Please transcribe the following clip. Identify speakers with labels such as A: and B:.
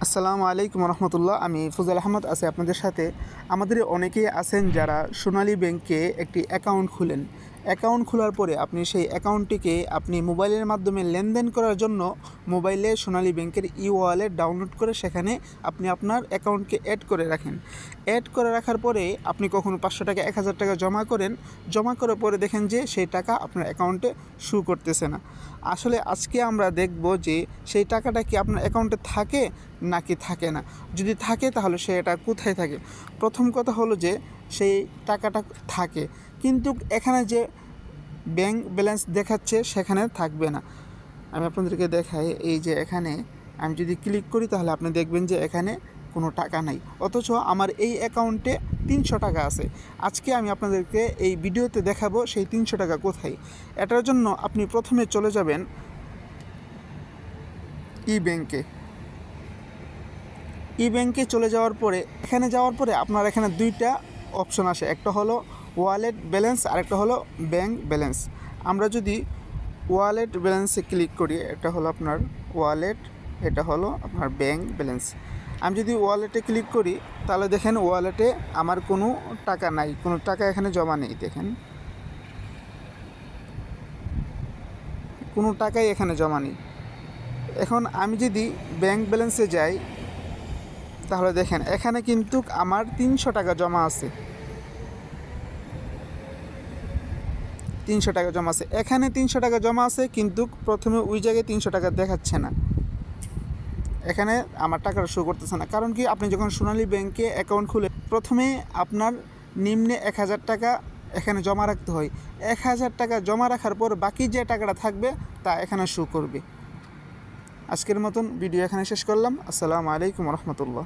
A: আসসালামু আলাইকুম রহমতুল্লাহ। আমি ফজল আহমদ আছি আপনাদের সাথে। আমাদের অনেকেই আছেন যারা সোনালী ব্যাংকে একটি অ্যাকাউন্ট খুলেন। অ্যাকাউন্ট খোলার পরে আপনি সেই অ্যাকাউন্টটিকে আপনি মোবাইলের মাধ্যমে লেনদেন করার জন্য মোবাইলে সোনালী ব্যাংকের ওয়ালেট ডাউনলোড করে সেখানে আপনি আপনার অ্যাকাউন্টকে অ্যাড করে রাখেন। অ্যাড করে রাখার পরে আপনি কখনো 500 টাকা 1000 টাকা জমা করেন। জমা করার পরে দেখেন যে সেই টাকা আপনার অ্যাকাউন্টে শো করতেছে না। আসলে আজকে আমরা দেখব যে সেই টাকাটা কি আপনার অ্যাকাউন্টে থাকে নাকি থাকে না। যদি থাকে তাহলে সেটা কোথায় থাকে। প্রথম কথা হলো যে সেই টাকাটা থাকে, কিন্তু এখানে যে ব্যাংক ব্যালেন্স দেখাচ্ছে সেখানে থাকবে না। আমি আপনাদেরকে দেখাই, এই যে এখানে আমি যদি ক্লিক করি তাহলে আপনি দেখবেন যে এখানে কোনো টাকা নাই, অথচ আমার এই অ্যাকাউন্টে 300 টাকা আছে। আজকে আমি আপনাদেরকে এই ভিডিওতে দেখাবো সেই 300 টাকা কোথায়। এটার জন্য আপনি প্রথমে চলে যাবেন ব্যাংকে চলে যাওয়ার পরে এখানে যাওয়ার পরে আপনার এখানে দুইটা অপশন আসে, একটা হলো ওয়ালেট ব্যালেন্স আর একটা হলো ব্যাংক ব্যালেন্স। আমরা যদি ওয়ালেট ব্যালেন্সে ক্লিক করি, এটা হলো আপনার ওয়ালেট, এটা হলো আপনার ব্যাংক ব্যালেন্স। আমি যদি ওয়ালেটে ক্লিক করি তাহলে দেখেন ওয়ালেটে আমার কোনো টাকা নাই, কোনো টাকা এখানে জমা নেই। দেখেন কোনো টাকাই এখানে জমা নেই। এখন আমি যদি ব্যাংক ব্যালেন্সে যাই তাহলে দেখেন এখানে কিন্তু আমার 300 টাকা জমা আছে। 300 টাকা জমা আছে, এখানে 300 টাকা জমা আছে, কিন্তু প্রথমে ওই জায়গায় 300 টাকা দেখাচ্ছে না। এখানে আমার টাকাটা শো করতেছে না। কারণ কি, আপনি যখন সোনালী ব্যাংকে অ্যাকাউন্ট খুলে প্রথমে আপনার নিম্নে 1000 টাকা এখানে জমা রাখতে হয়। 1000 টাকা জমা রাখার পর বাকি যে টাকাটা থাকবে তা এখানে শো করবে। আজকের মতন ভিডিও এখানে শেষ করলাম। আসসালামু আলাইকুম রহমতুল্লাহ।